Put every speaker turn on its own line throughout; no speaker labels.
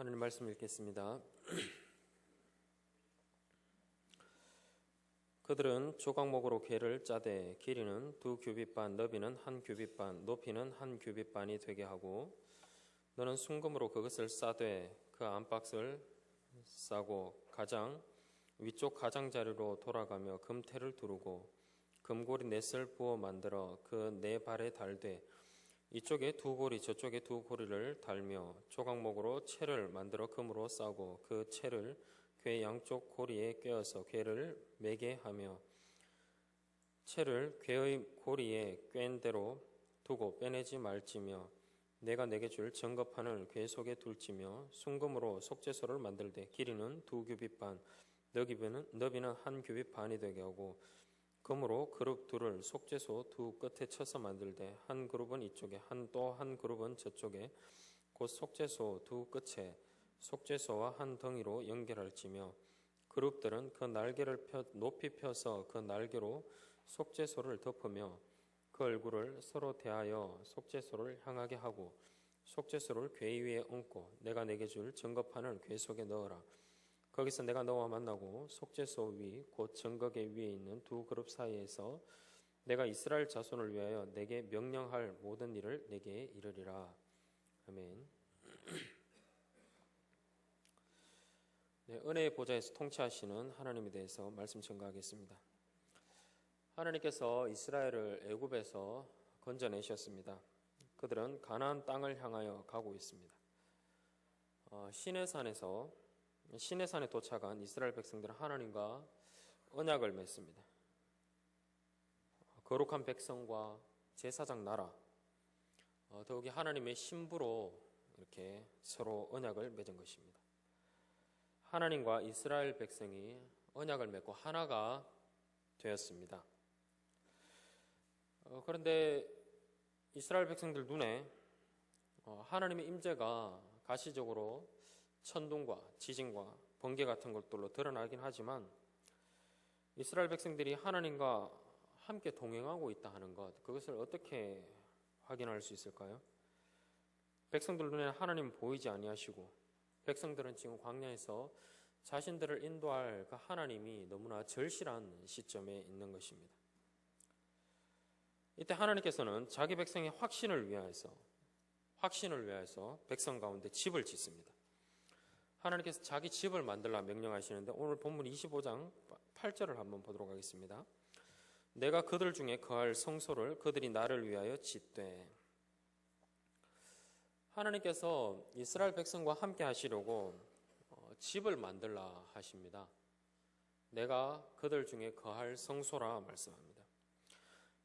하나님 말씀 읽겠습니다. 그들은 조각목으로 궤를 짜되 길이는 2규빗 반, 너비는 1규빗 반, 높이는 1규빗 반이 되게 하고 너는 순금으로 그것을 싸되 그 안팎을 싸고 위쪽 가장자리로 돌아가며 금테를 두르고 금고리 넷을 부어 만들어 그 네 발에 달되 이쪽에 2고리 저쪽에 2고리를 달며 조각목으로 채를 만들어 금으로 싸고 그 채를 궤 양쪽 고리에 꿰어서 궤를 매게 하며 채를 궤의 고리에 꿰인 대로 두고 빼내지 말지며 내가 내게 줄 정거판을 궤 속에 둘지며 순금으로 속죄소를 만들되 길이는 2규빗 반, 너비는 1규빗 반이 되게 하고 금으로 그룹 둘을 속죄소 두 끝에 쳐서 만들되 한 그룹은 이쪽에 또 한 그룹은 저쪽에 곧 속죄소 두 끝에 속죄소와 한 덩이로 연결할지며 그룹들은 그 날개를 높이 펴서 그 날개로 속죄소를 덮으며 그 얼굴을 서로 대하여 속죄소를 향하게 하고 속죄소를 궤 위에 얹고 내가 내게 줄 증거판을 궤 속에 넣어라. 거기서 내가 너와 만나고 속죄소 위 곧 증거궤 위에 있는 두 그룹 사이에서 내가 이스라엘 자손을 위하여 내게 명령할 모든 일을 내게 이르리라. 아멘. 네, 은혜의 보좌에서 통치하시는 하나님에 대해서 말씀 전가하겠습니다. 하나님께서 이스라엘을 애굽에서 건져내셨습니다. 그들은 가나안 땅을 향하여 가고 있습니다. 시내산에 도착한 이스라엘 백성들은 하나님과 언약을 맺습니다. 거룩한 백성과 제사장 나라, 더욱이 하나님의 신부로 이렇게 서로 언약을 맺은 것입니다. 하나님과 이스라엘 백성이 언약을 맺고 하나가 되었습니다. 그런데 이스라엘 백성들 눈에 하나님의 임재가 가시적으로 천둥과 지진과 번개 같은 것들로 드러나긴 하지만 이스라엘 백성들이 하나님과 함께 동행하고 있다 하는 것, 그것을 어떻게 확인할 수 있을까요? 백성들 눈에 하나님 보이지 아니하시고 백성들은 지금 광야에서 자신들을 인도할 그 하나님이 너무나 절실한 시점에 있는 것입니다. 이때 하나님께서는 자기 백성의 확신을 위하여서 백성 가운데 집을 짓습니다. 하나님께서 자기 집을 만들라 명령하시는데 오늘 본문 25장 8절을 한번 보도록 하겠습니다. 내가 그들 중에 거할 성소를 그들이 나를 위하여 짓되. 하나님께서 이스라엘 백성과 함께 하시려고 집을 만들라 하십니다. 내가 그들 중에 거할 성소라 말씀합니다.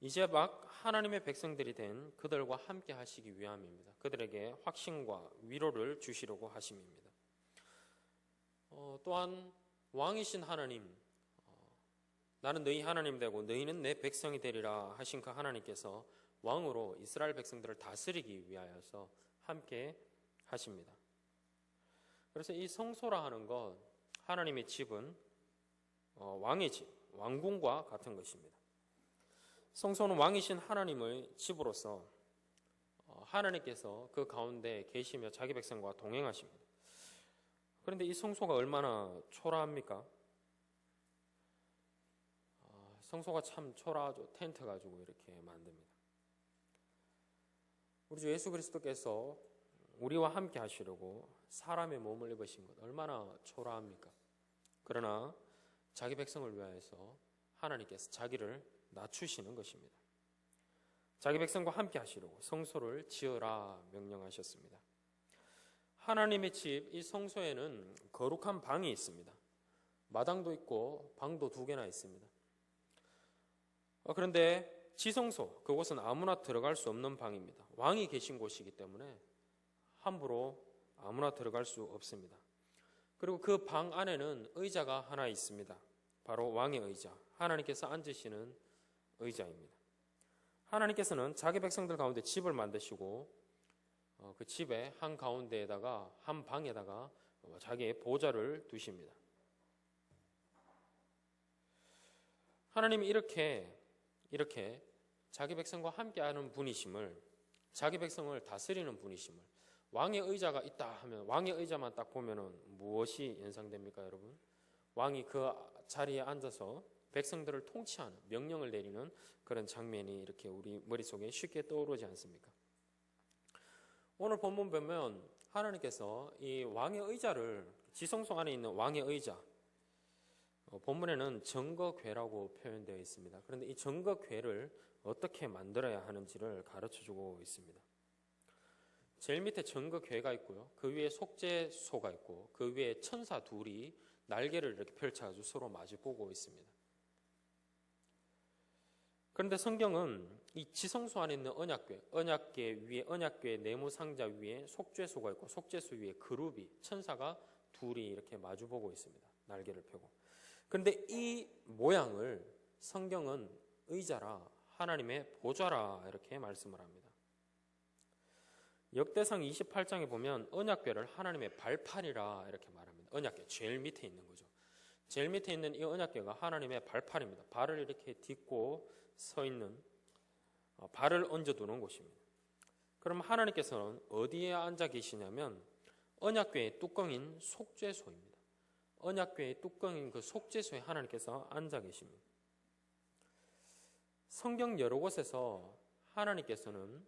이제 막 하나님의 백성들이 된 그들과 함께 하시기 위함입니다. 그들에게 확신과 위로를 주시려고 하심입니다. 또한 왕이신 하나님, 나는 너희 하나님 되고 너희는 내 백성이 되리라 하신 그 하나님께서 왕으로 이스라엘 백성들을 다스리기 위하여서 함께 하십니다. 그래서 이 성소라 하는 것, 하나님의 집은 왕의 집, 왕궁과 같은 것입니다. 성소는 왕이신 하나님의 집으로서 하나님께서 그 가운데 계시며 자기 백성과 동행하십니다. 그런데 이 성소가 얼마나 초라합니까? 성소가 참 초라하죠. 텐트 가지고 이렇게 만듭니다. 우리 주 예수 그리스도께서 우리와 함께 하시려고 사람의 몸을 입으신 것 얼마나 초라합니까? 그러나 자기 백성을 위하여서 하나님께서 자기를 낮추시는 것입니다. 자기 백성과 함께 하시려고 성소를 지으라 명령하셨습니다. 하나님의 집, 이 성소에는 거룩한 방이 있습니다. 마당도 있고 방도 2개나 있습니다. 그런데 지성소, 그곳은 아무나 들어갈 수 없는 방입니다. 왕이 계신 곳이기 때문에 함부로 아무나 들어갈 수 없습니다. 그리고 그 방 안에는 의자가 하나 있습니다. 바로 왕의 의자, 하나님께서 앉으시는 의자입니다. 하나님께서는 자기 백성들 가운데 집을 만드시고 그 집의 한 가운데에다가 한 방에다가 자기의 보좌를 두십니다. 하나님이 이렇게 자기 백성과 함께하는 분이심을, 자기 백성을 다스리는 분이심을 왕의 의자가 있다 하면 왕의 의자만 딱 보면은 무엇이 연상됩니까, 여러분? 왕이 그 자리에 앉아서 백성들을 통치하는 명령을 내리는 그런 장면이 이렇게 우리 머릿속에 쉽게 떠오르지 않습니까? 오늘 본문 보면 하나님께서 이 왕의 의자를, 지성소 안에 있는 왕의 의자, 본문에는 정거궤라고 표현되어 있습니다. 그런데 이 정거궤를 어떻게 만들어야 하는지를 가르쳐주고 있습니다. 제일 밑에 정거궤가 있고요. 그 위에 속죄소가 있고 그 위에 천사 둘이 날개를 이렇게 펼쳐가지고 서로 마주보고 있습니다. 그런데 성경은 이 지성소 안에 있는 언약궤 위에, 언약궤 네모 상자 위에 속죄소가 있고 속죄소 위에 그룹이, 천사가 둘이 이렇게 마주보고 있습니다. 날개를 펴고. 그런데 이 모양을 성경은 의자라, 하나님의 보좌라 이렇게 말씀을 합니다. 역대상 28장에 보면 언약궤를 하나님의 발판이라 이렇게 말합니다. 언약궤 제일 밑에 있는 거죠. 제일 밑에 있는 이 언약궤가 하나님의 발판입니다. 발을 이렇게 딛고 서 있는, 발을 얹어두는 곳입니다. 그럼 하나님께서는 어디에 앉아 계시냐면 언약궤의 뚜껑인 속죄소입니다. 언약궤의 뚜껑인 그 속죄소에 하나님께서 앉아 계십니다. 성경 여러 곳에서 하나님께서는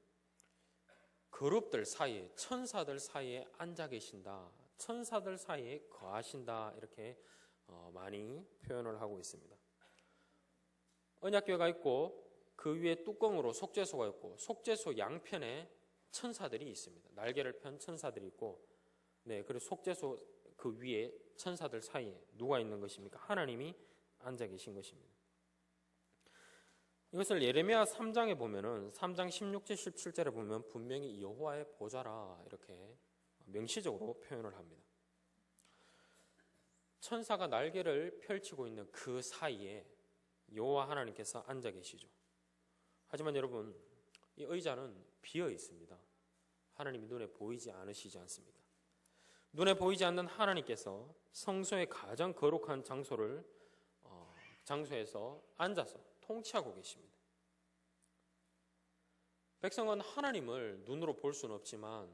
그룹들 사이에, 천사들 사이에 앉아 계신다, 천사들 사이에 거하신다 이렇게 많이 표현을 하고 있습니다. 언약궤가 있고 그 위에 뚜껑으로 속죄소가 있고 속죄소 양편에 천사들이 있습니다. 날개를 편 천사들이 있고, 그리고 속죄소 그 위에 천사들 사이에 누가 있는 것입니까? 하나님이 앉아 계신 것입니다. 이것을 예레미야 3장에 보면은 3장 16절 17절에 보면 분명히 여호와의 보좌라 이렇게 명시적으로 표현을 합니다. 천사가 날개를 펼치고 있는 그 사이에 여호와 하나님께서 앉아 계시죠. 하지만 여러분, 이 의자는 비어 있습니다. 하나님이 눈에 보이지 않으시지 않습니까? 눈에 보이지 않는 하나님께서 성소의 가장 거룩한 장소에서 앉아서 통치하고 계십니다. 백성은 하나님을 눈으로 볼 수는 없지만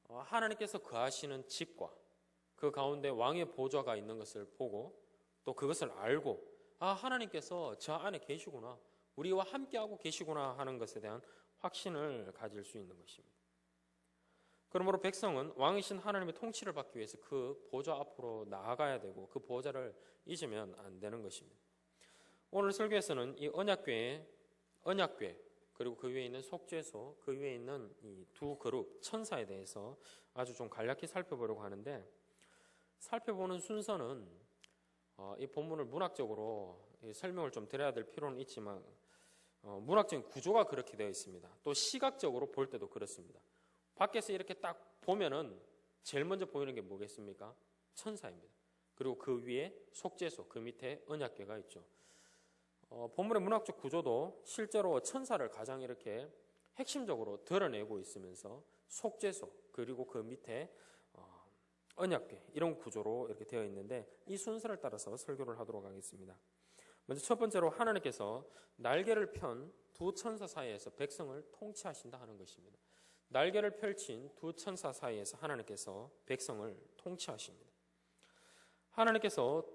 하나님께서 거하시는 집과 그 가운데 왕의 보좌가 있는 것을 보고 또 그것을 알고, 하나님께서 저 안에 계시구나, 우리와 함께하고 계시구나 하는 것에 대한 확신을 가질 수 있는 것입니다. 그러므로 백성은 왕이신 하나님의 통치를 받기 위해서 그 보좌 앞으로 나아가야 되고 그 보좌를 잊으면 안 되는 것입니다. 오늘 설교에서는 이 언약궤 그리고 그 위에 있는 속죄소, 그 위에 있는 이 두 그룹 천사에 대해서 아주 좀 간략히 살펴보려고 하는데, 살펴보는 순서는 이 본문을 문학적으로 설명을 좀 드려야 될 필요는 있지만 문학적인 구조가 그렇게 되어 있습니다. 또 시각적으로 볼 때도 그렇습니다. 밖에서 이렇게 딱 보면은 제일 먼저 보이는 게 뭐겠습니까? 천사입니다. 그리고 그 위에 속죄소, 그 밑에 언약궤가 있죠. 본문의 문학적 구조도 실제로 천사를 가장 이렇게 핵심적으로 드러내고 있으면서 속죄소 그리고 그 밑에 언약궤, 이런 구조로 이렇게 되어 있는데 이 순서를 따라서 설교를 하도록 하겠습니다. 먼저 첫 번째로 하나님께서 날개를 편 두 천사 사이에서 백성을 통치하신다 하는 것입니다. 날개를 펼친 두 천사 사이에서 하나님께서 백성을 통치하십니다. 하나님께서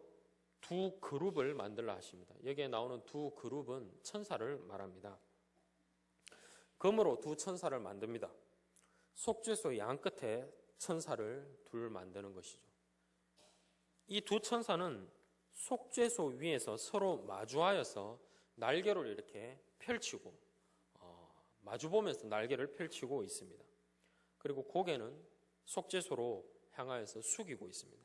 두 그룹을 만들라 하십니다. 여기에 나오는 두 그룹은 천사를 말합니다. 금으로 두 천사를 만듭니다. 속죄소 양 끝에 천사를 둘 만드는 것이죠. 이 두 천사는 속죄소 위에서 서로 마주하여서 날개를 이렇게 펼치고 마주보면서 날개를 펼치고 있습니다. 그리고 고개는 속죄소로 향하여서 숙이고 있습니다.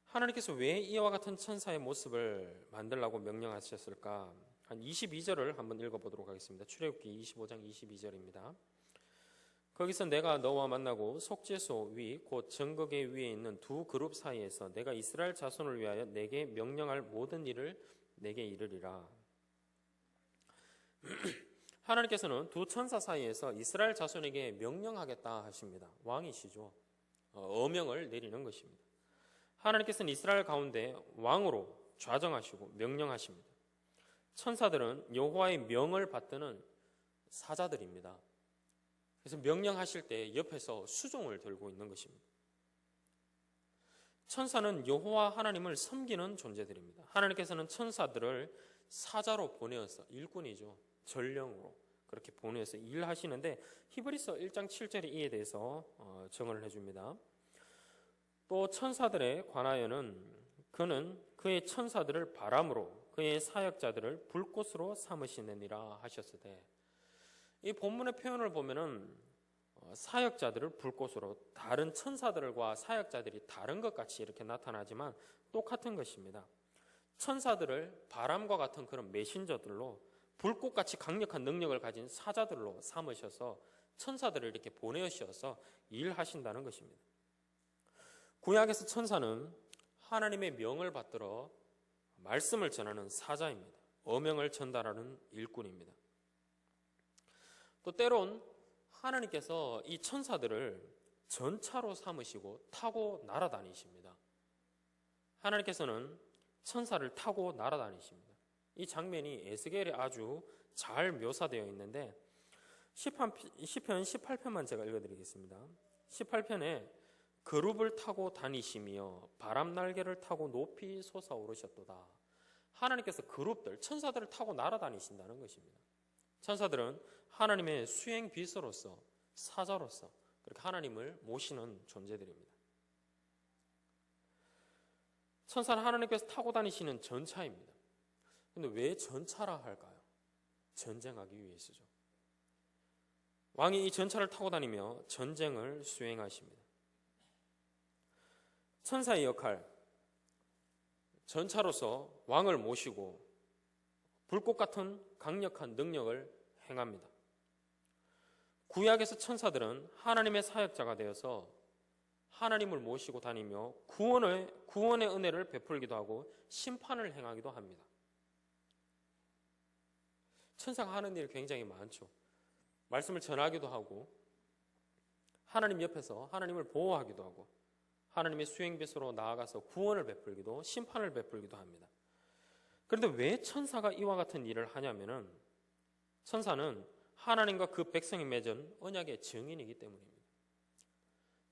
하나님께서 왜 이와 같은 천사의 모습을 만들라고 명령하셨을까? 한 22절을 한번 읽어보도록 하겠습니다. 출애굽기 25장 22절입니다. 거기서 내가 너와 만나고 속죄소 위 곧 정거궤 위에 있는 두 그룹 사이에서 내가 이스라엘 자손을 위하여 내게 명령할 모든 일을 내게 이르리라. 하나님께서는 두 천사 사이에서 이스라엘 자손에게 명령하겠다 하십니다. 왕이시죠. 어명을 내리는 것입니다. 하나님께서는 이스라엘 가운데 왕으로 좌정하시고 명령하십니다. 천사들은 여호와의 명을 받드는 사자들입니다. 그래서 명령하실 때 옆에서 수종을 들고 있는 것입니다. 천사는 여호와 하나님을 섬기는 존재들입니다. 하나님께서는 천사들을 사자로 보내어서 일꾼이죠. 전령으로 그렇게 보내어서 일하시는데 히브리서 1장 7절에 이에 대해서 정언을 해줍니다. 또 천사들에 관하여는 그는 그의 천사들을 바람으로 그의 사역자들을 불꽃으로 삼으시느니라 하셨으되, 이 본문의 표현을 보면은 사역자들을 불꽃으로, 다른 천사들과 사역자들이 다른 것 같이 이렇게 나타나지만 똑같은 것입니다. 천사들을 바람과 같은 그런 메신저들로, 불꽃같이 강력한 능력을 가진 사자들로 삼으셔서 천사들을 이렇게 보내셔서 일하신다는 것입니다. 구약에서 천사는 하나님의 명을 받들어 말씀을 전하는 사자입니다. 어명을 전달하는 일꾼입니다. 또 때론 하나님께서 이 천사들을 전차로 삼으시고 타고 날아다니십니다. 하나님께서는 천사를 타고 날아다니십니다. 이 장면이 에스겔에 아주 잘 묘사되어 있는데 시편 18편만 제가 읽어드리겠습니다. 18편에 그룹을 타고 다니시며 바람 날개를 타고 높이 솟아오르셨도다. 하나님께서 그룹들, 천사들을 타고 날아다니신다는 것입니다. 천사들은 하나님의 수행 비서로서, 사자로서 그렇게 하나님을 모시는 존재들입니다. 천사는 하나님께서 타고 다니시는 전차입니다. 그런데 왜 전차라 할까요? 전쟁하기 위해서죠. 왕이 이 전차를 타고 다니며 전쟁을 수행하십니다. 천사의 역할, 전차로서 왕을 모시고 불꽃 같은 강력한 능력을 행합니다. 구약에서 천사들은 하나님의 사역자가 되어서 하나님을 모시고 다니며 구원의 은혜를 베풀기도 하고 심판을 행하기도 합니다. 천사가 하는 일이 굉장히 많죠. 말씀을 전하기도 하고 하나님 옆에서 하나님을 보호하기도 하고 하나님의 수행비서로 나아가서 구원을 베풀기도, 심판을 베풀기도 합니다. 그런데 왜 천사가 이와 같은 일을 하냐면은 천사는 하나님과 그 백성이 맺은 언약의 증인이기 때문입니다.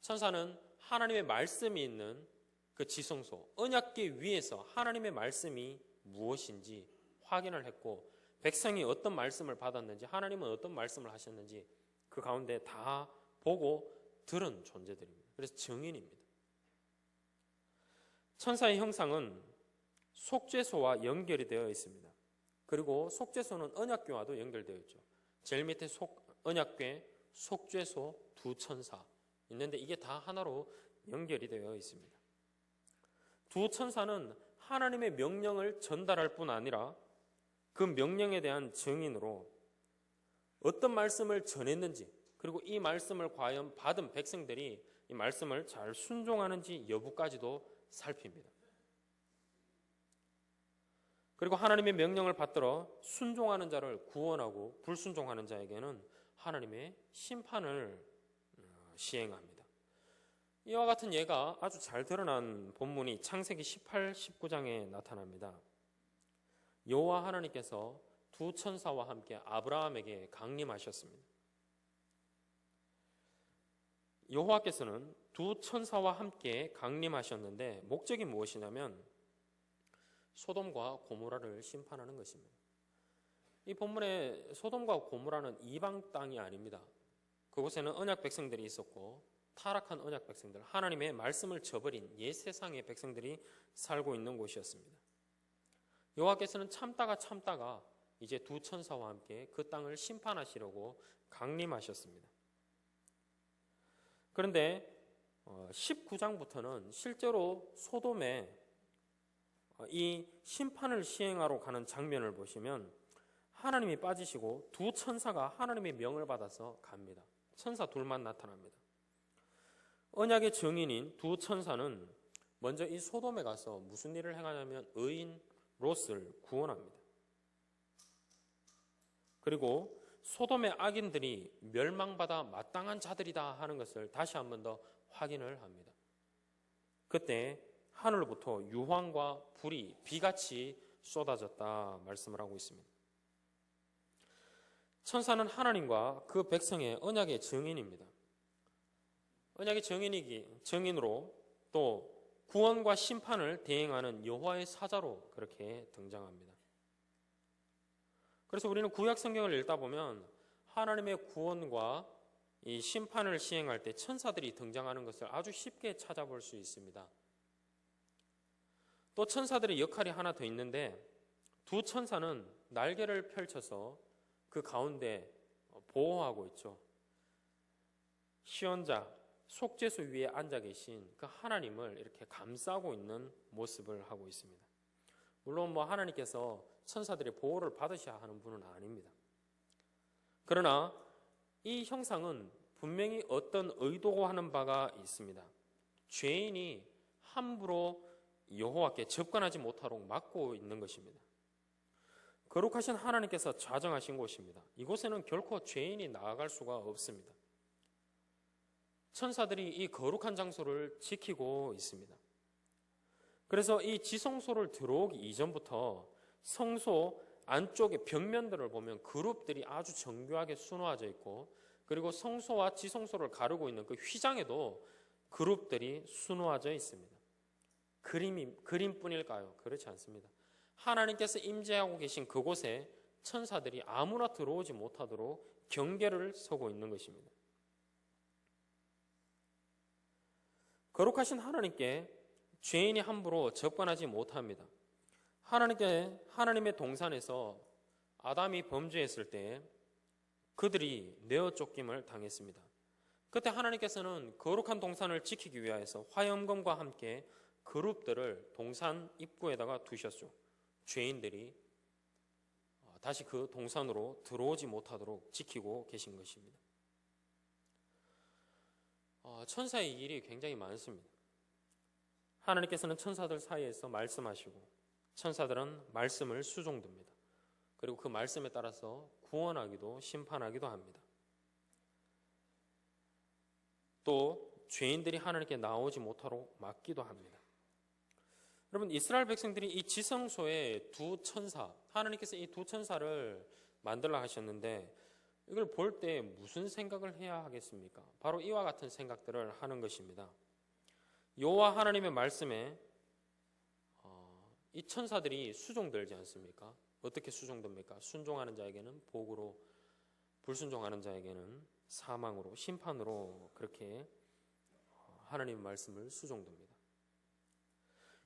천사는 하나님의 말씀이 있는 그 지성소, 언약궤 위에서 하나님의 말씀이 무엇인지 확인을 했고, 백성이 어떤 말씀을 받았는지, 하나님은 어떤 말씀을 하셨는지 그 가운데 다 보고 들은 존재들입니다. 그래서 증인입니다. 천사의 형상은 속죄소와 연결이 되어 있습니다. 그리고 속죄소는 언약궤와도 연결되어 있죠. 제일 밑에 언약궤, 속죄소, 두 천사 있는데 이게 다 하나로 연결이 되어 있습니다. 두 천사는 하나님의 명령을 전달할 뿐 아니라 그 명령에 대한 증인으로 어떤 말씀을 전했는지, 그리고 이 말씀을 과연 받은 백성들이 이 말씀을 잘 순종하는지 여부까지도 살핍니다. 그리고 하나님의 명령을 받들어 순종하는 자를 구원하고 불순종하는 자에게는 하나님의 심판을 시행합니다. 이와 같은 예가 아주 잘 드러난 본문이 창세기 18, 19장에 나타납니다. 여호와 하나님께서 두 천사와 함께 아브라함에게 강림하셨습니다. 여호와께서는 두 천사와 함께 강림하셨는데 목적이 무엇이냐면 소돔과 고모라를 심판하는 것입니다. 이 본문에 소돔과 고모라는 이방 땅이 아닙니다. 그곳에는 언약 백성들이 있었고 타락한 언약 백성들, 하나님의 말씀을 저버린 옛 세상의 백성들이 살고 있는 곳이었습니다. 여호와께서는 참다가 이제 두 천사와 함께 그 땅을 심판하시려고 강림하셨습니다. 그런데 19장부터는 실제로 소돔에 이 심판을 시행하러 가는 장면을 보시면 하나님이 빠지시고 두 천사가 하나님의 명을 받아서 갑니다. 천사 둘만 나타납니다. 언약의 증인인 두 천사는 먼저 이 소돔에 가서 무슨 일을 행하냐면 의인 롯을 구원합니다. 그리고 소돔의 악인들이 멸망받아 마땅한 자들이다 하는 것을 다시 한 번 더 확인을 합니다. 그때 하늘로부터 유황과 불이 비같이 쏟아졌다 말씀을 하고 있습니다. 천사는 하나님과 그 백성의 언약의 증인입니다. 언약의 증인으로 또 구원과 심판을 대행하는 여호와의 사자로 그렇게 등장합니다. 그래서 우리는 구약 성경을 읽다 보면 하나님의 구원과 이 심판을 시행할 때 천사들이 등장하는 것을 아주 쉽게 찾아볼 수 있습니다. 또 천사들의 역할이 하나 더 있는데, 두 천사는 날개를 펼쳐서 그 가운데 보호하고 있죠. 시언자, 속죄소 위에 앉아 계신 그 하나님을 이렇게 감싸고 있는 모습을 하고 있습니다. 물론 하나님께서 천사들의 보호를 받으셔야 하는 분은 아닙니다. 그러나 이 형상은 분명히 어떤 의도고 하는 바가 있습니다. 죄인이 함부로 여호와께 접근하지 못하도록 막고 있는 것입니다. 거룩하신 하나님께서 좌정하신 곳입니다. 이곳에는 결코 죄인이 나아갈 수가 없습니다. 천사들이 이 거룩한 장소를 지키고 있습니다. 그래서 이 지성소를 들어오기 이전부터 성소 안쪽의 벽면들을 보면 그룹들이 아주 정교하게 수놓아져 있고, 그리고 성소와 지성소를 가르고 있는 그 휘장에도 그룹들이 수놓아져 있습니다. 그림뿐일까요? 그렇지 않습니다. 하나님께서 임재하고 계신 그곳에 천사들이 아무나 들어오지 못하도록 경계를 서고 있는 것입니다. 거룩하신 하나님께 죄인이 함부로 접근하지 못합니다. 하나님의 동산에서 아담이 범죄했을 때 그들이 내어 쫓김을 당했습니다. 그때 하나님께서는 거룩한 동산을 지키기 위하여서 화염검과 함께 그룹들을 동산 입구에다가 두셨죠. 죄인들이 다시 그 동산으로 들어오지 못하도록 지키고 계신 것입니다. 천사의 일이 굉장히 많습니다. 하나님께서는 천사들 사이에서 말씀하시고 천사들은 말씀을 수종듭니다. 그리고 그 말씀에 따라서 구원하기도 심판하기도 합니다. 또 죄인들이 하나님께 나오지 못하도록 막기도 합니다. 여러분, 이스라엘 백성들이 이 지성소에 두 천사, 하나님께서 이 두 천사를 만들라 하셨는데 이걸 볼 때 무슨 생각을 해야 하겠습니까? 바로 이와 같은 생각들을 하는 것입니다. 여호와 하나님의 말씀에 이 천사들이 수종되지 않습니까? 어떻게 수종됩니까? 순종하는 자에게는 복으로, 불순종하는 자에게는 사망으로, 심판으로 그렇게 하나님의 말씀을 수종됩니다.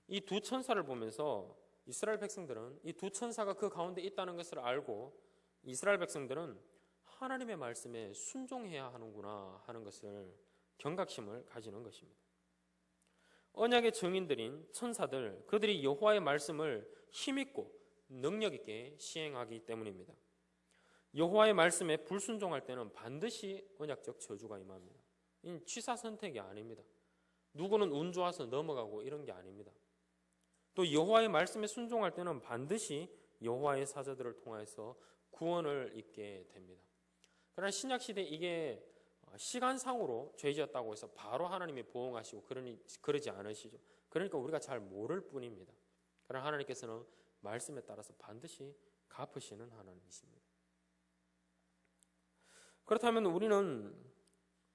이 두 천사를 보면서 이스라엘 백성들은 이 두 천사가 그 가운데 있다는 것을 알고 이스라엘 백성들은 하나님의 말씀에 순종해야 하는구나 하는 것을 경각심을 가지는 것입니다. 언약의 증인들인 천사들, 그들이 여호와의 말씀을 힘있고 능력있게 시행하기 때문입니다. 여호와의 말씀에 불순종할 때는 반드시 언약적 저주가 임합니다. 이 취사 선택이 아닙니다. 누구는 운 좋아서 넘어가고 이런 게 아닙니다. 또 여호와의 말씀에 순종할 때는 반드시 여호와의 사자들을 통해서 구원을 입게 됩니다. 그러나 신약시대 이게 시간상으로 죄지었다고 해서 바로 하나님이 보응하시고 그러지 않으시죠. 그러니까 우리가 잘 모를 뿐입니다. 그러나 하나님께서는 말씀에 따라서 반드시 갚으시는 하나님이십니다. 그렇다면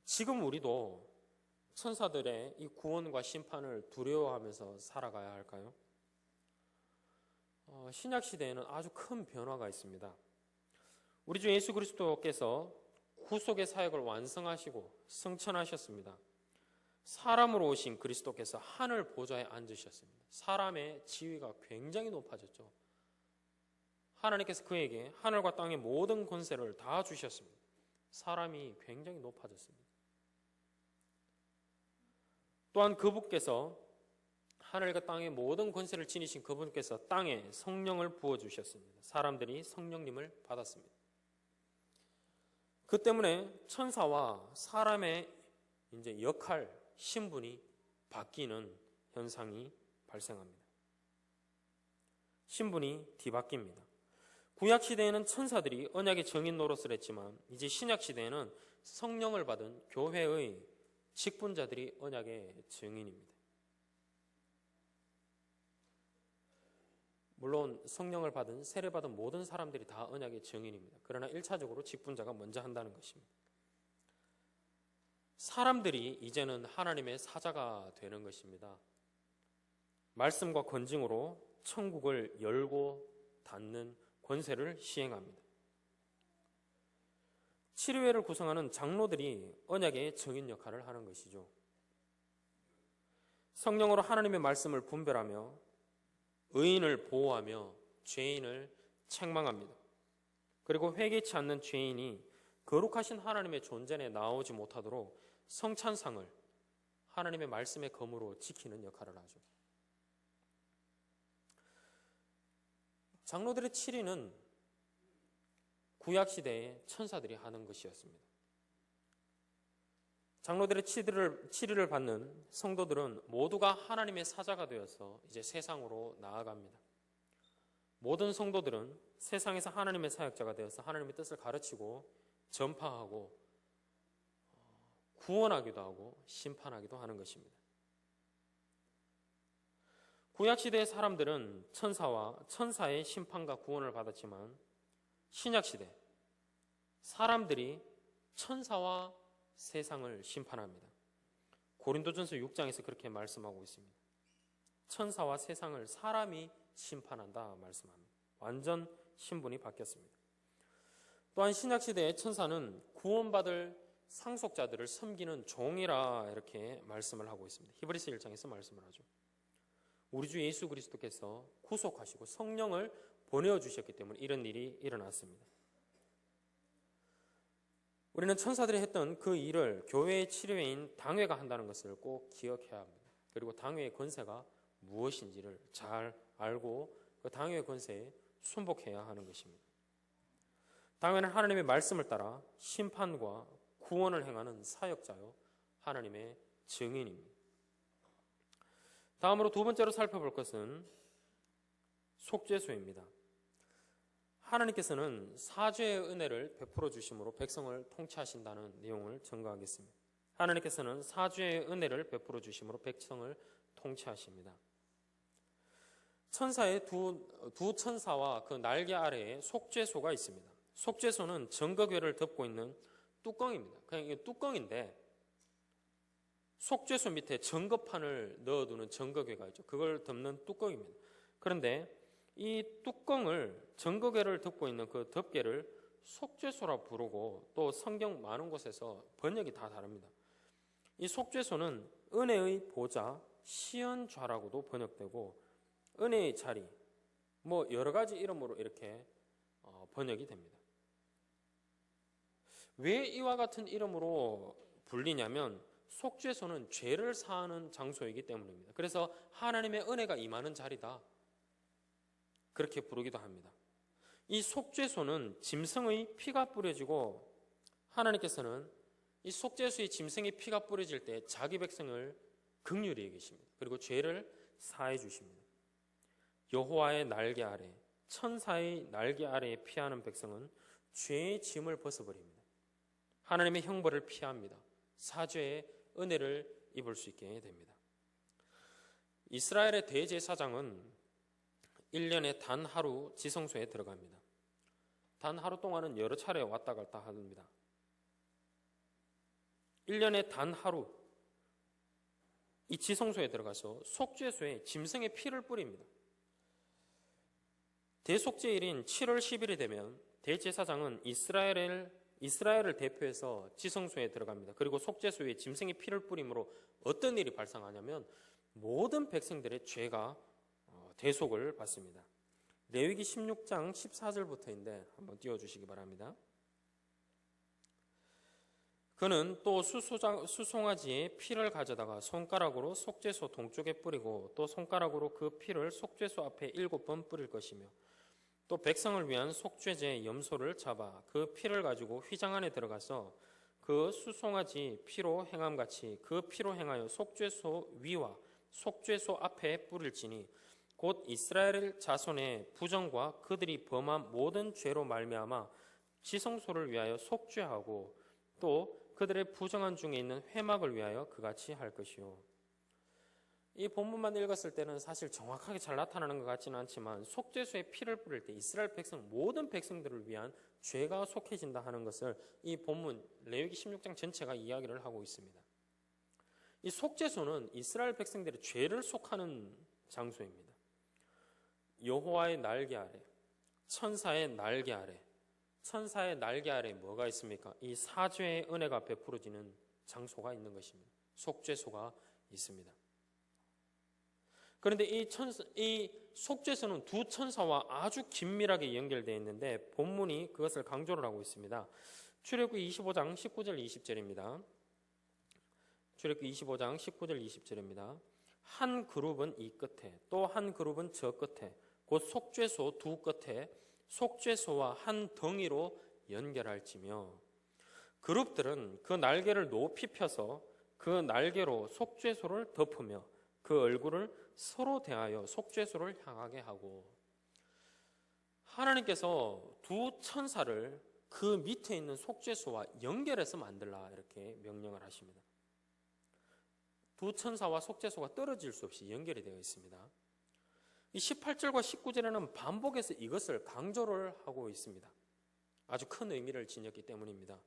지금 우리도 천사들의 이 구원과 심판을 두려워하면서 살아가야 할까요? 신약시대에는 아주 큰 변화가 있습니다. 우리 주 예수 그리스도께서 구속의 사역을 완성하시고 승천하셨습니다. 사람으로 오신 그리스도께서 하늘 보좌에 앉으셨습니다. 사람의 지위가 굉장히 높아졌죠. 하나님께서 그에게 하늘과 땅의 모든 권세를 다 주셨습니다. 사람이 굉장히 높아졌습니다. 또한 그분께서 하늘과 땅의 모든 권세를 지니신 그분께서 땅에 성령을 부어주셨습니다. 사람들이 성령님을 받았습니다. 그 때문에 천사와 사람의 이제 역할, 신분이 바뀌는 현상이 발생합니다. 신분이 뒤바뀝니다. 구약 시대에는 천사들이 언약의 증인 노릇을 했지만 이제 신약 시대에는 성령을 받은 교회의 직분자들이 언약의 증인입니다. 물론 성령을 받은 세례받은 모든 사람들이 다 언약의 증인입니다. 그러나 1차적으로 직분자가 먼저 한다는 것입니다. 사람들이 이제는 하나님의 사자가 되는 것입니다. 말씀과 권징으로 천국을 열고 닫는 권세를 시행합니다. 치료회를 구성하는 장로들이 언약의 증인 역할을 하는 것이죠. 성령으로 하나님의 말씀을 분별하며 의인을 보호하며 죄인을 책망합니다. 그리고 회개치 않는 죄인이 거룩하신 하나님의 존전에 나오지 못하도록 성찬상을 하나님의 말씀의 검으로 지키는 역할을 하죠. 장로들의 치리는 구약시대의 천사들이 하는 것이었습니다. 장로들의 치리를 받는 성도들은 모두가 하나님의 사자가 되어서 이제 세상으로 나아갑니다. 모든 성도들은 세상에서 하나님의 사역자가 되어서 하나님의 뜻을 가르치고 전파하고 구원하기도 하고 심판하기도 하는 것입니다. 구약시대의 사람들은 천사의 심판과 구원을 받았지만 신약시대 사람들이 천사와 세상을 심판합니다. 고린도전서 6장에서 그렇게 말씀하고 있습니다. 천사와 세상을 사람이 심판한다 말씀합니다. 완전 신분이 바뀌었습니다. 또한 신약시대의 천사는 구원받을 상속자들을 섬기는 종이라 이렇게 말씀을 하고 있습니다. 히브리서 1장에서 말씀을 하죠. 우리 주 예수 그리스도께서 구속하시고 성령을 보내주셨기 때문에 이런 일이 일어났습니다. 우리는 천사들이 했던 그 일을 교회의 치료회인 당회가 한다는 것을 꼭 기억해야 합니다. 그리고 당회의 권세가 무엇인지를 잘 알고 그 당회의 권세에 순복해야 하는 것입니다. 당회는 하나님의 말씀을 따라 심판과 구원을 행하는 사역자요 하나님의 증인입니다. 다음으로 두 번째로 살펴볼 것은 속죄소입니다. 하나님께서는 사죄의 은혜를 베풀어 주심으로 백성을 통치하신다는 내용을 증거하겠습니다. 하나님께서는 사죄의 은혜를 베풀어 주심으로 백성을 통치하십니다. 천사의 두 천사와 그 날개 아래에 속죄소가 있습니다. 속죄소는 정거궤를 덮고 있는 뚜껑입니다. 그냥 이게 뚜껑인데 속죄소 밑에 정거판을 넣어두는 정거궤가 있죠. 그걸 덮는 뚜껑입니다. 그런데 이 뚜껑을 정거궤를 덮고 있는 그 덮개를 속죄소라 부르고 또 성경 많은 곳에서 번역이 다 다릅니다. 이 속죄소는 은혜의 보좌, 시연좌라고도 번역되고 은혜의 자리, 뭐 여러 가지 이름으로 이렇게 번역이 됩니다. 왜 이와 같은 이름으로 불리냐면 속죄소는 죄를 사하는 장소이기 때문입니다. 그래서 하나님의 은혜가 임하는 자리다. 그렇게 부르기도 합니다. 이 속죄소는 짐승의 피가 뿌려지고 하나님께서는 이 속죄소의 짐승의 피가 뿌려질 때 자기 백성을 긍휼히 여기십니다. 그리고 죄를 사해 주십니다. 여호와의 날개 아래, 천사의 날개 아래에 피하는 백성은 죄의 짐을 벗어버립니다. 하나님의 형벌을 피합니다. 사죄의 은혜를 입을 수 있게 됩니다. 이스라엘의 대제사장은 1년에 단 하루 지성소에 들어갑니다. 단 하루 동안은 여러 차례 왔다 갔다 합니다. 1년에 단 하루 이 지성소에 들어가서 속죄소에 짐승의 피를 뿌립니다. 대속죄일인 7월 10일이 되면 대제사장은 이스라엘을 대표해서 지성소에 들어갑니다. 그리고 속죄소에 짐승의 피를 뿌림으로 어떤 일이 발생하냐면 모든 백성들의 죄가 대속을 받습니다. 레위기 16장 14절부터인데 한번 띄워주시기 바랍니다. 그는 또 수송아지의 피를 가져다가 손가락으로 속죄소 동쪽에 뿌리고 또 손가락으로 그 피를 속죄소 앞에 7번 뿌릴 것이며 또 백성을 위한 속죄제 염소를 잡아 그 피를 가지고 휘장 안에 들어가서 그 수송아지 피로 행함같이 그 피로 행하여 속죄소 위와 속죄소 앞에 뿌릴지니 곧 이스라엘 자손의 부정과 그들이 범한 모든 죄로 말미암아 지성소를 위하여 속죄하고 또 그들의 부정한 중에 있는 회막을 위하여 그같이 할 것이요. 이 본문만 읽었을 때는 사실 정확하게 잘 나타나는 것 같지는 않지만 속죄소에 피를 뿌릴 때 이스라엘 백성 모든 백성들을 위한 죄가 속해진다 하는 것을 이 본문 레위기 16장 전체가 이야기를 하고 있습니다. 이 속죄소는 이스라엘 백성들의 죄를 속하는 장소입니다. 여호와의 날개 아래, 천사의 날개 아래, 천사의 날개 아래 뭐가 있습니까? 이 사죄의 은혜가 베풀어지는 장소가 있는 것입니다. 속죄소가 있습니다. 그런데 이 속죄소는 두 천사와 아주 긴밀하게 연결되어 있는데 본문이 그것을 강조를 하고 있습니다. 출애굽기 25장 19절 20절입니다. 출애굽기 25장 19절 20절입니다. 한 그룹은 이 끝에 또 한 그룹은 저 끝에 곧 속죄소 두 끝에 속죄소와 한 덩이로 연결할지며 그룹들은 그 날개를 높이 펴서 그 날개로 속죄소를 덮으며 그 얼굴을 서로 대하여 속죄소를 향하게 하고 하나님께서 두 천사를 그 밑에 있는 속죄소와 연결해서 만들라 이렇게 명령을 하십니다. 두 천사와 속죄소가 떨어질 수 없이 연결이 되어 있습니다. 이 18절과 19절에는 반복해서 이것을 강조를 하고 있습니다. 아주 큰 의미를 지녔기 때문입니다.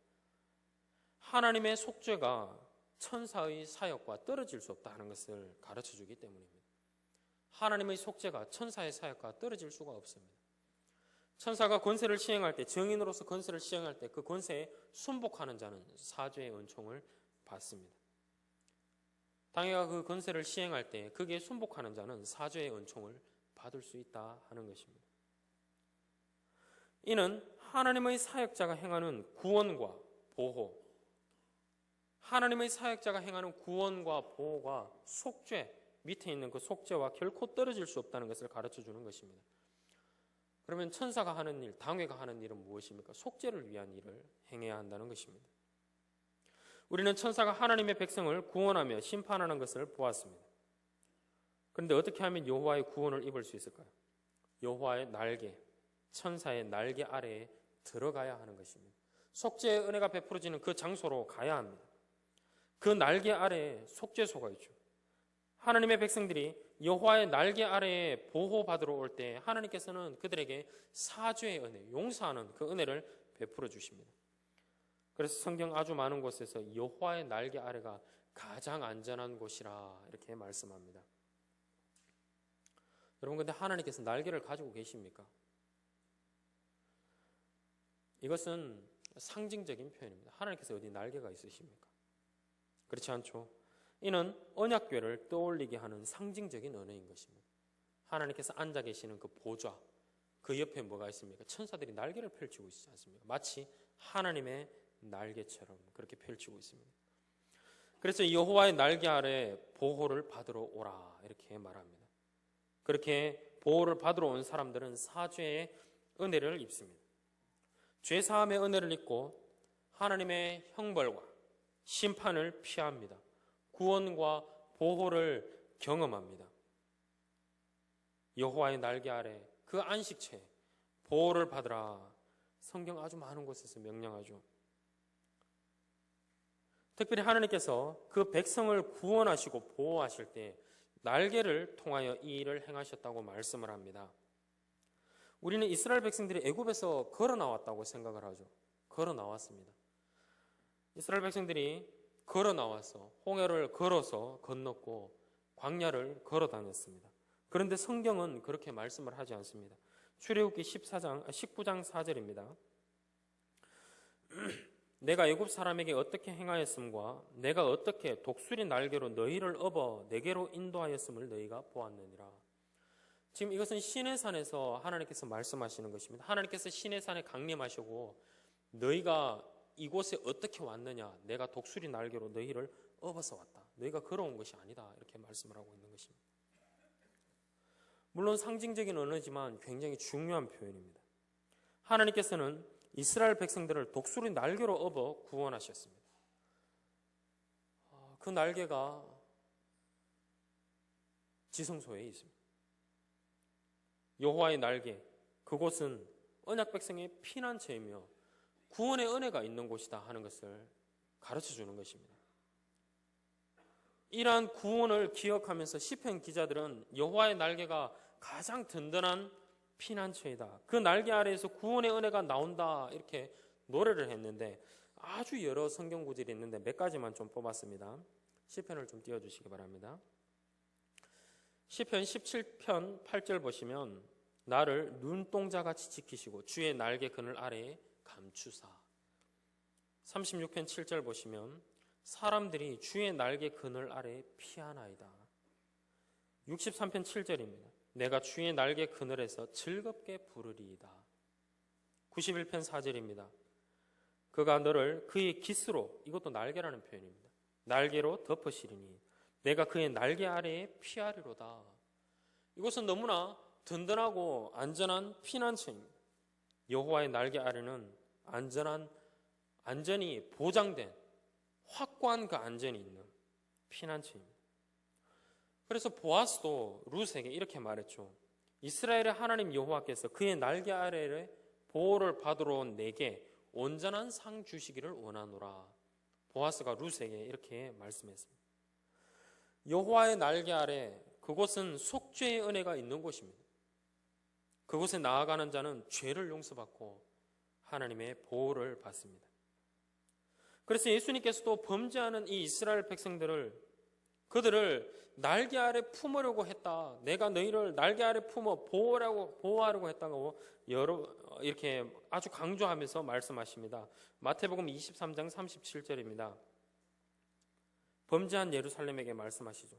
하나님의 속죄가 천사의 사역과 떨어질 수 없다 하는 것을 가르쳐주기 때문입니다. 하나님의 속죄가 천사의 사역과 떨어질 수가 없습니다. 천사가 권세를 시행할 때, 정인으로서 권세를 시행할 때 그 권세에 순복하는 자는 사죄의 은총을 받습니다. 당회가 그 권세를 시행할 때 그게 순복하는 자는 사죄의 은총을 받을 수 있다 하는 것입니다. 이는 하나님의 사역자가 행하는 구원과 보호, 하나님의 사역자가 행하는 구원과 보호가 속죄, 밑에 있는 그 속죄와 결코 떨어질 수 없다는 것을 가르쳐주는 것입니다. 그러면 천사가 하는 일, 당회가 하는 일은 무엇입니까? 속죄를 위한 일을 행해야 한다는 것입니다. 우리는 천사가 하나님의 백성을 구원하며 심판하는 것을 보았습니다. 그런데 어떻게 하면 여호와의 구원을 입을 수 있을까요? 여호와의 날개, 천사의 날개 아래에 들어가야 하는 것입니다. 속죄의 은혜가 베풀어지는 그 장소로 가야 합니다. 그 날개 아래에 속죄소가 있죠. 하나님의 백성들이 여호와의 날개 아래에 보호받으러 올 때 하나님께서는 그들에게 사죄의 은혜, 용서하는 그 은혜를 베풀어 주십니다. 그래서 성경 아주 많은 곳에서 여호와의 날개 아래가 가장 안전한 곳이라 이렇게 말씀합니다. 여러분, 근데 하나님께서 날개를 가지고 계십니까? 이것은 상징적인 표현입니다. 하나님께서 어디 날개가 있으십니까? 그렇지 않죠. 이는 언약궤를 떠올리게 하는 상징적인 언어인 것입니다. 하나님께서 앉아 계시는 그 보좌, 그 옆에 뭐가 있습니까? 천사들이 날개를 펼치고 있지 않습니까? 마치 하나님의 날개처럼 그렇게 펼치고 있습니다. 그래서 여호와의 날개 아래 보호를 받으러 오라 이렇게 말합니다. 그렇게 보호를 받으러 온 사람들은 사죄의 은혜를 입습니다. 죄사함의 은혜를 입고 하나님의 형벌과 심판을 피합니다. 구원과 보호를 경험합니다. 여호와의 날개 아래 그 안식처에 보호를 받으라. 성경 아주 많은 곳에서 명령하죠. 특별히 하나님께서 그 백성을 구원하시고 보호하실 때 날개를 통하여 이 일을 행하셨다고 말씀을 합니다. 우리는 이스라엘 백성들이 애굽에서 걸어 나왔다고 생각을 하죠. 걸어 나왔습니다. 이스라엘 백성들이 걸어 나와서 홍해를 걸어서 건넜고 광야를 걸어 다녔습니다. 그런데 성경은 그렇게 말씀을 하지 않습니다. 출애굽기 19장 4절입니다. 내가 애굽 사람에게 어떻게 행하였음과 내가 어떻게 독수리 날개로 너희를 업어 내게로 인도하였음을 너희가 보았느니라. 지금 이것은 시내산에서 하나님께서 말씀하시는 것입니다. 하나님께서 시내산에 강림하시고 너희가 이곳에 어떻게 왔느냐? 내가 독수리 날개로 너희를 업어서 왔다. 너희가 걸어온 것이 아니다. 이렇게 말씀을 하고 있는 것입니다. 물론 상징적인 언어지만 굉장히 중요한 표현입니다. 하나님께서는 이스라엘 백성들을 독수리 날개로 업어 구원하셨습니다. 그 날개가 지성소에 있습니다. 여호와의 날개, 그곳은 언약 백성의 피난처이며 구원의 은혜가 있는 곳이다 하는 것을 가르쳐주는 것입니다. 이러한 구원을 기억하면서 시편 기자들은 여호와의 날개가 가장 든든한 피난처이다. 그 날개 아래에서 구원의 은혜가 나온다. 이렇게 노래를 했는데 아주 여러 성경 구절이 있는데 몇 가지만 좀 뽑았습니다. 시편을 좀 띄워주시기 바랍니다. 시편 17편 8절 보시면 나를 눈동자같이 지키시고 주의 날개 그늘 아래에 감추사. 36편 7절 보시면 사람들이 주의 날개 그늘 아래에 피하나이다. 63편 7절입니다. 내가 주의 날개 그늘에서 즐겁게 부르리이다. 91편 4절입니다. 그가 너를 그의 깃으로, 이것도 날개라는 표현입니다. 날개로 덮으시리니 내가 그의 날개 아래에 피하리로다. 이것은 너무나 든든하고 안전한 피난처입니다. 여호와의 날개 아래는 안전이 보장된 확고한 그 안전이 있는 피난처입니다. 그래서 보아스도 룻에게 이렇게 말했죠. 이스라엘의 하나님 여호와께서 그의 날개 아래에 보호를 받으러 온 내게 온전한 상 주시기를 원하노라. 보아스가 룻에게 이렇게 말씀했습니다. 여호와의 날개 아래, 그곳은 속죄의 은혜가 있는 곳입니다. 그곳에 나아가는 자는 죄를 용서받고 하나님의 보호를 받습니다. 그래서 예수님께서도 범죄하는 이 이스라엘 그들을 날개 아래 품으려고 했다. 내가 너희를 날개 아래 품어 보호하려고 했다고 이렇게 아주 강조하면서 말씀하십니다. 마태복음 23장 37절입니다. 범죄한 예루살렘에게 말씀하시죠.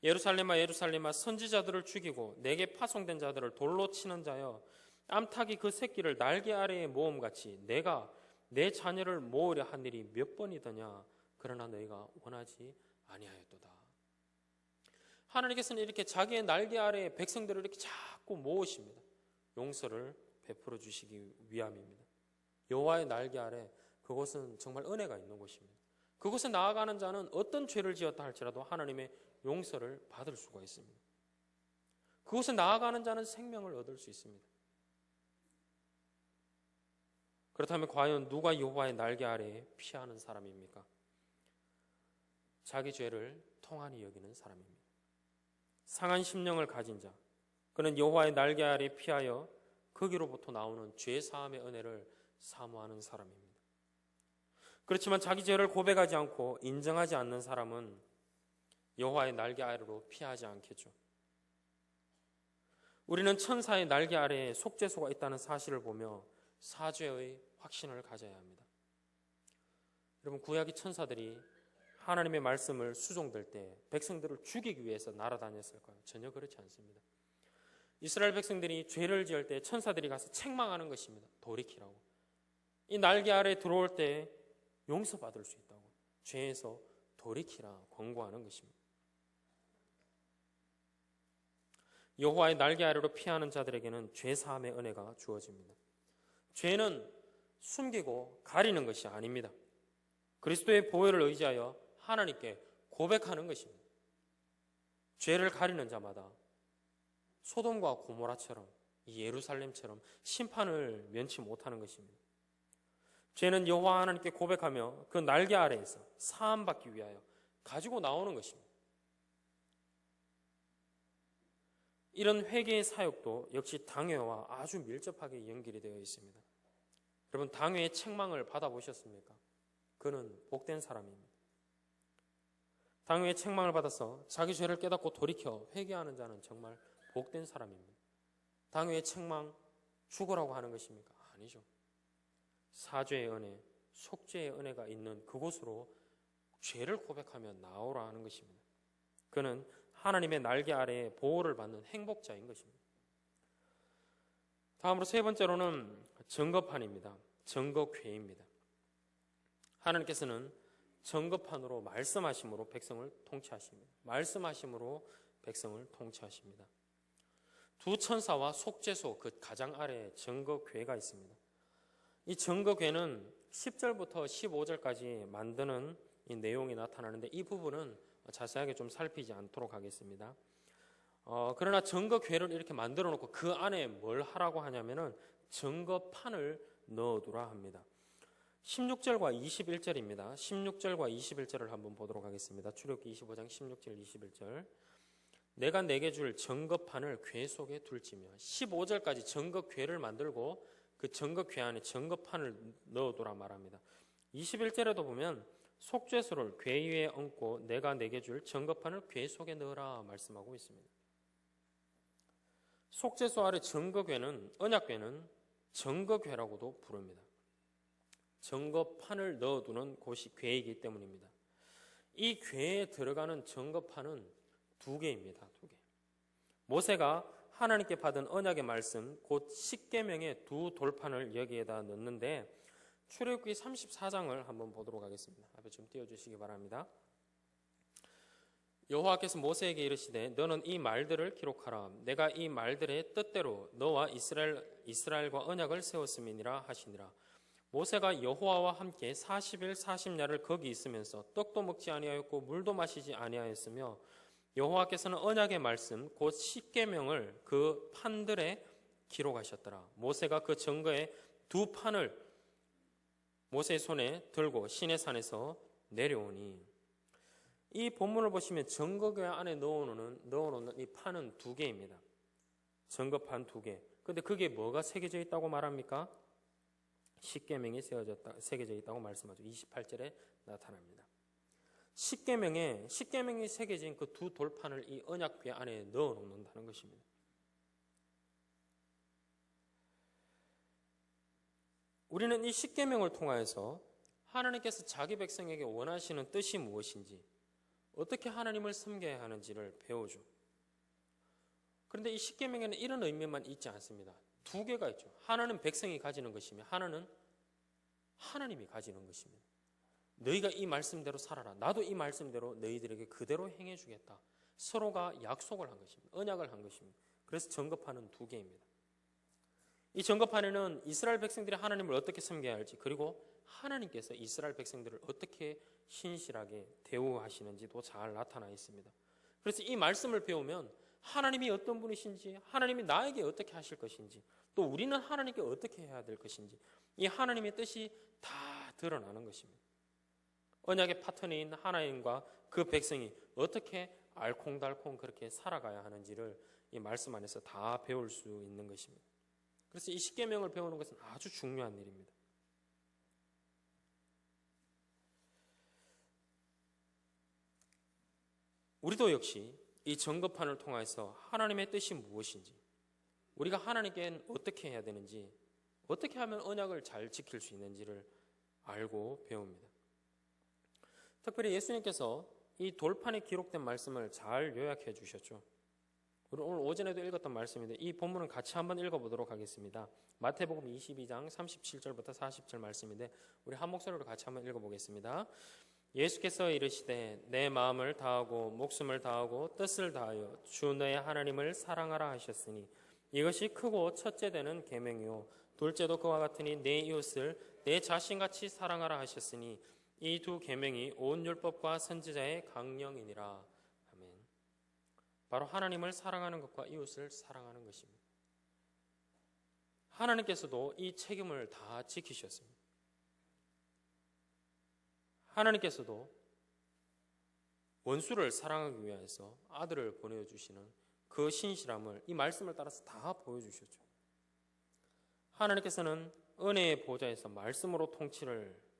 예루살렘아 예루살렘아 선지자들을 죽이고 내게 파송된 자들을 돌로 치는 자여, 암탉이 그 새끼를 날개 아래에 모음같이 내가 내 자녀를 모으려 한 일이 몇 번이더냐. 그러나 너희가 원하지 아니하였도다. 하나님께서는 이렇게 자기의 날개 아래에 백성들을 이렇게 자꾸 모으십니다. 용서를 베풀어 주시기 위함입니다. 여호와의 날개 아래, 그곳은 정말 은혜가 있는 곳입니다. 그곳에 나아가는 자는 어떤 죄를 지었다 할지라도 하나님의 용서를 받을 수가 있습니다. 그곳에 나아가는 자는 생명을 얻을 수 있습니다. 그렇다면 과연 누가 여호와의 날개 아래에 피하는 사람입니까? 자기 죄를 통한히 여기는 사람입니다. 상한 심령을 가진 자, 그는 여호와의 날개 아래에 피하여 거기로부터 나오는 죄 사함의 은혜를 사모하는 사람입니다. 그렇지만 자기 죄를 고백하지 않고 인정하지 않는 사람은 여호와의 날개 아래로 피하지 않겠죠. 우리는 천사의 날개 아래에 속죄소가 있다는 사실을 보며 사죄의 확신을 가져야 합니다. 여러분, 구약의 천사들이 하나님의 말씀을 수종될 때 백성들을 죽이기 위해서 날아다녔을까요? 전혀 그렇지 않습니다. 이스라엘 백성들이 죄를 지을 때 천사들이 가서 책망하는 것입니다. 돌이키라고. 이 날개 아래에 들어올 때 용서받을 수 있다고, 죄에서 돌이키라 권고하는 것입니다. 여호와의 날개 아래로 피하는 자들에게는 죄 사함의 은혜가 주어집니다. 죄는 숨기고 가리는 것이 아닙니다. 그리스도의 보혈을 의지하여 하나님께 고백하는 것입니다. 죄를 가리는 자마다 소돔과 고모라처럼, 예루살렘처럼 심판을 면치 못하는 것입니다. 죄는 여호와 하나님께 고백하며 그 날개 아래에서 사함받기 위하여 가지고 나오는 것입니다. 이런 회개의 사역도 역시 당회와 아주 밀접하게 연결이 되어 있습니다. 여러분, 당회의 책망을 받아보셨습니까? 그는 복된 사람입니다. 당회의 책망을 받아서 자기 죄를 깨닫고 돌이켜 회개하는 자는 정말 복된 사람입니다. 당회의 책망 죽으라고 하는 것입니까? 아니죠. 사죄의 은혜, 속죄의 은혜가 있는 그곳으로 죄를 고백하며 나오라 하는 것입니다. 그는 하나님의 날개 아래에 보호를 받는 행복자인 것입니다. 다음으로 세 번째로는 증거판입니다. 증거궤입니다. 하나님께서는 증거판으로 말씀하심으로 백성을 통치하십니다. 말씀하심으로 백성을 통치하십니다. 두 천사와 속죄소 그 가장 아래에 증거궤가 있습니다. 이 증거궤는 10절부터 15절까지 만드는 이 내용이 나타나는데 이 부분은 자세하게 좀 살피지 않도록 하겠습니다. 그러나 증거궤를 이렇게 만들어 놓고 그 안에 뭘 하라고 하냐면은 증거판을 넣어두라 합니다. 16절과 21절입니다. 16절과 21절을 한번 보도록 하겠습니다. 출애굽기 25장 16절 21절. 내가 내게 줄 증거판을 궤 속에 둘지며 15절까지 증거궤를 만들고 그 증거궤 안에 증거판을 넣어두라 말합니다. 21절에도 보면 속죄소를 궤 위에 얹고 내가 내게 줄 증거판을 궤 속에 넣으라 말씀하고 있습니다. 속죄소 아래 증거궤는 언약궤는 증거궤라고도 부릅니다. 증거판을 넣어두는 곳이 궤이기 때문입니다. 이 궤에 들어가는 증거판은 두 개입니다. 두 개. 모세가 하나님께 받은 언약의 말씀 곧 십계명의 두 돌판을 여기에다 넣는데 출애굽기 34장을 한번 보도록 하겠습니다. 앞에 좀 띄워주시기 바랍니다. 여호와께서 모세에게 이르시되 너는 이 말들을 기록하라. 내가 이 말들의 뜻대로 너와 이스라엘과 언약을 세웠음이니라 하시니라. 모세가 여호와와 함께 40일 40야를 거기 있으면서 떡도 먹지 아니하였고 물도 마시지 아니하였으며 여호와께서는 언약의 말씀 곧 십계명을 그 판들에 기록하셨더라. 모세가 그 증거의 두 판을 모세의 손에 들고 시내산에서 내려오니 이 본문을 보시면 증거궤 안에 넣어놓는 이 판은 두 개입니다. 증거판 두 개. 근데 그게 뭐가 새겨져 있다고 말합니까? 십계명이 새겨져 있다고 말씀하죠. 28절에 나타납니다. 십계명이 새겨진 그 두 돌판을 이 언약궤 안에 넣어 놓는다는 것입니다. 우리는 이 십계명을 통하여서 하나님께서 자기 백성에게 원하시는 뜻이 무엇인지, 어떻게 하나님을 섬겨야 하는지를 배우죠. 그런데 이 십계명에는 이런 의미만 있지 않습니다. 두 개가 있죠. 하나는 백성이 가지는 것이며 하나는 하나님이 가지는 것입니다. 너희가 이 말씀대로 살아라. 나도 이 말씀대로 너희들에게 그대로 행해주겠다. 서로가 약속을 한 것입니다. 언약을 한 것입니다. 그래서 증거판은 두 개입니다. 이 증거판에는 이스라엘 백성들이 하나님을 어떻게 섬겨야 할지, 그리고 하나님께서 이스라엘 백성들을 어떻게 신실하게 대우하시는지도 잘 나타나 있습니다. 그래서 이 말씀을 배우면 하나님이 어떤 분이신지, 하나님이 나에게 어떻게 하실 것인지, 또 우리는 하나님께 어떻게 해야 될 것인지, 이 하나님의 뜻이 다 드러나는 것입니다. 언약의 파트너인 하나님과 그 백성이 어떻게 알콩달콩 그렇게 살아가야 하는지를 이 말씀 안에서 다 배울 수 있는 것입니다. 그래서 이 십계명을 배우는 것은 아주 중요한 일입니다. 우리도 역시 이 증거판을 통해서 하나님의 뜻이 무엇인지, 우리가 하나님께 어떻게 해야 되는지, 어떻게 하면 언약을 잘 지킬 수 있는지를 알고 배웁니다. 특별히 예수님께서 이 돌판에 기록된 말씀을 잘 요약해 주셨죠. 오늘 오전에도 읽었던 말씀인데 이 본문은 같이 한번 읽어보도록 하겠습니다. 마태복음 22장 37절부터 40절 말씀인데 우리 한 목소리로 같이 한번 읽어보겠습니다. 예수께서 이르시되 내 마음을 다하고 목숨을 다하고 뜻을 다하여 주 너의 하나님을 사랑하라 하셨으니 이것이 크고 첫째 되는 계명이요 둘째도 그와 같으니 내 이웃을 내 자신같이 사랑하라 하셨으니 이 두 계명이 온 율법과 선지자의 강령이니라. 아멘. 바로 하나님을 사랑하는 것과 이웃을 사랑하는 것입니다. 하나님께서도 이 책임을 다 지키셨습니다. 하나님께서도 원수를 사랑하기 위해서 아들을 보내주시는 그 신실함을 이 말씀을 따라서 다 보여주셨죠. 하나님께서는 은혜의 보좌에서 말씀으로 통치를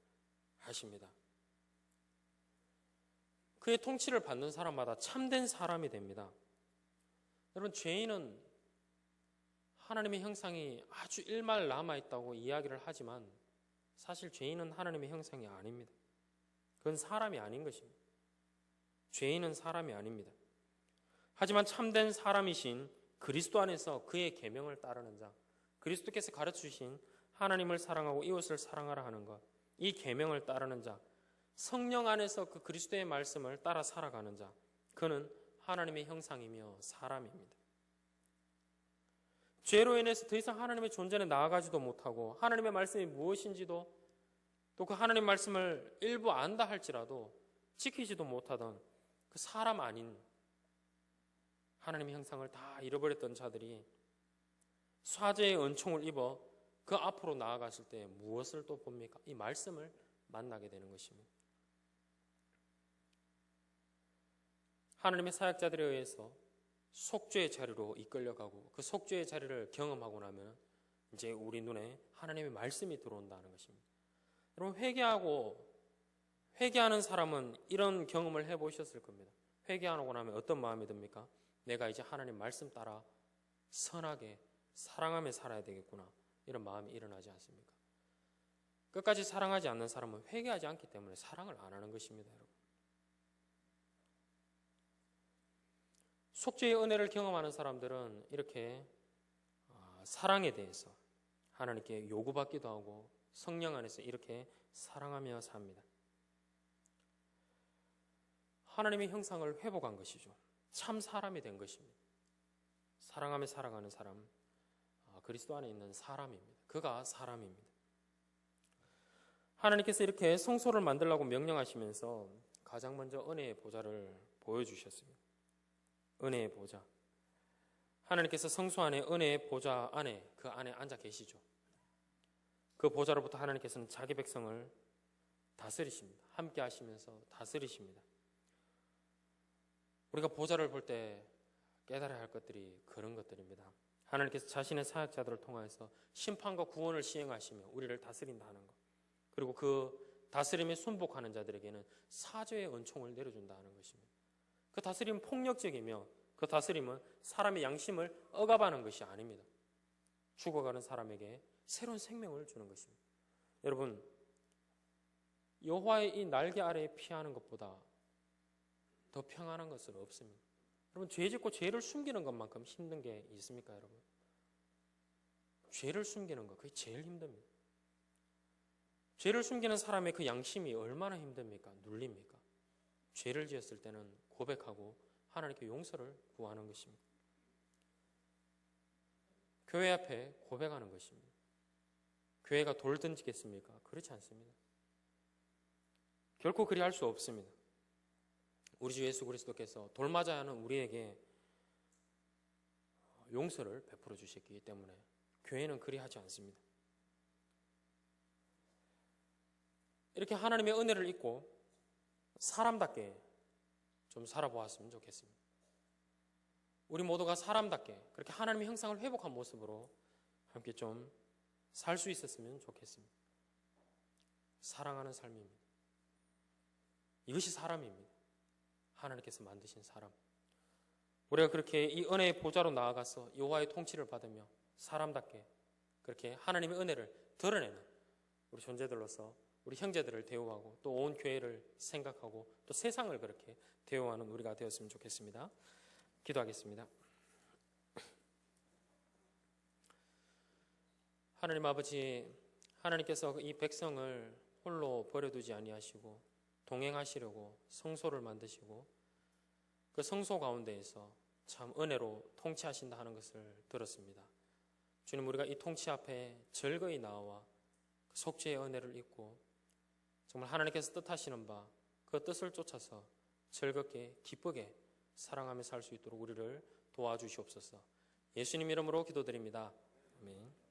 하십니다. 그의 통치를 받는 사람마다 참된 사람이 됩니다. 여러분, 죄인은 하나님의 형상이 아주 일말 남아있다고 이야기를 하지만 사실 죄인은 하나님의 형상이 아닙니다. 그건 사람이 아닌 것입니다. 죄인은 사람이 아닙니다. 하지만 참된 사람이신 그리스도 안에서 그의 계명을 따르는 자, 그리스도께서 가르치신 하나님을 사랑하고 이웃을 사랑하라 하는 것, 이 계명을 따르는 자, 성령 안에서 그 그리스도의 말씀을 따라 살아가는 자, 그는 하나님의 형상이며 사람입니다. 죄로 인해서 더 이상 하나님의 존재에 나아가지도 못하고 하나님의 말씀이 무엇인지도 또 그 하나님의 말씀을 일부 안다 할지라도 지키지도 못하던 그 사람 아닌 하나님의 형상을 다 잃어버렸던 자들이 사죄의 은총을 입어 그 앞으로 나아갔을 때 무엇을 또 봅니까? 이 말씀을 만나게 되는 것입니다. 하나님의 사역자들에 의해서 속죄의 자리로 이끌려가고 그 속죄의 자리를 경험하고 나면 이제 우리 눈에 하나님의 말씀이 들어온다는 것입니다. 여러분, 회개하는 사람은 이런 경험을 해보셨을 겁니다. 회개하고 나면 어떤 마음이 듭니까? 내가 이제 하나님 말씀 따라 선하게 사랑하며 살아야 되겠구나, 이런 마음이 일어나지 않습니까? 끝까지 사랑하지 않는 사람은 회개하지 않기 때문에 사랑을 안 하는 것입니다. 여러분, 속죄의 은혜를 경험하는 사람들은 이렇게 사랑에 대해서 하나님께 요구받기도 하고 성령 안에서 이렇게 사랑하며 삽니다. 하나님의 형상을 회복한 것이죠. 참 사람이 된 것입니다. 사랑하며 살아가는 사람, 그리스도 안에 있는 사람입니다. 그가 사람입니다. 하나님께서 이렇게 성소를 만들라고 명령하시면서 가장 먼저 은혜의 보좌를 보여주셨습니다. 은혜의 보좌. 하나님께서 성소 안에 은혜의 보좌 안에 그 안에 앉아 계시죠. 그 보좌로부터 하나님께서는 자기 백성을 다스리십니다. 함께 하시면서 다스리십니다. 우리가 보좌를 볼 때 깨달아야 할 것들이 그런 것들입니다. 하나님께서 자신의 사역자들을 통해서 심판과 구원을 시행하시며 우리를 다스린다는 것, 그리고 그 다스림에 순복하는 자들에게는 사죄의 은총을 내려준다는 것입니다. 그 다스림은 폭력적이며 그 다스림은 사람의 양심을 억압하는 것이 아닙니다. 죽어가는 사람에게 새로운 생명을 주는 것입니다. 여러분, 여호와의 이 날개 아래에 피하는 것보다 더 평안한 것은 없습니다. 여러분, 죄 짓고 죄를 숨기는 것만큼 힘든 게 있습니까, 여러분? 죄를 숨기는 것, 그게 제일 힘듭니다. 죄를 숨기는 사람의 그 양심이 얼마나 힘듭니까? 눌립니까? 죄를 지었을 때는 고백하고 하나님께 용서를 구하는 것입니다. 교회 앞에 고백하는 것입니다. 교회가 돌 던지겠습니까? 그렇지 않습니다. 결코 그리 할 수 없습니다. 우리 주 예수 그리스도께서 돌 맞아야 하는 우리에게 용서를 베풀어 주셨기 때문에 교회는 그리 하지 않습니다. 이렇게 하나님의 은혜를 잊고 사람답게 좀 살아보았으면 좋겠습니다. 우리 모두가 사람답게 그렇게 하나님의 형상을 회복한 모습으로 함께 좀 살 수 있었으면 좋겠습니다. 사랑하는 삶입니다. 이것이 사람입니다. 하나님께서 만드신 사람. 우리가 그렇게 이 은혜의 보좌로 나아가서 여호와의 통치를 받으며 사람답게 그렇게 하나님의 은혜를 드러내는 우리 존재들로서 우리 형제들을 대우하고 또 온 교회를 생각하고 또 세상을 그렇게 대우하는 우리가 되었으면 좋겠습니다. 기도하겠습니다. 하나님 아버지, 하나님께서 이 백성을 홀로 버려두지 아니하시고 동행하시려고 성소를 만드시고 그 성소 가운데에서 참 은혜로 통치하신다 하는 것을 들었습니다. 주님, 우리가 이 통치 앞에 즐거이 나와 속죄의 은혜를 잊고 정말 하나님께서 뜻하시는 바 그 뜻을 쫓아서 즐겁게 기쁘게 사랑하며 살 수 있도록 우리를 도와주시옵소서. 예수님 이름으로 기도드립니다. 아멘.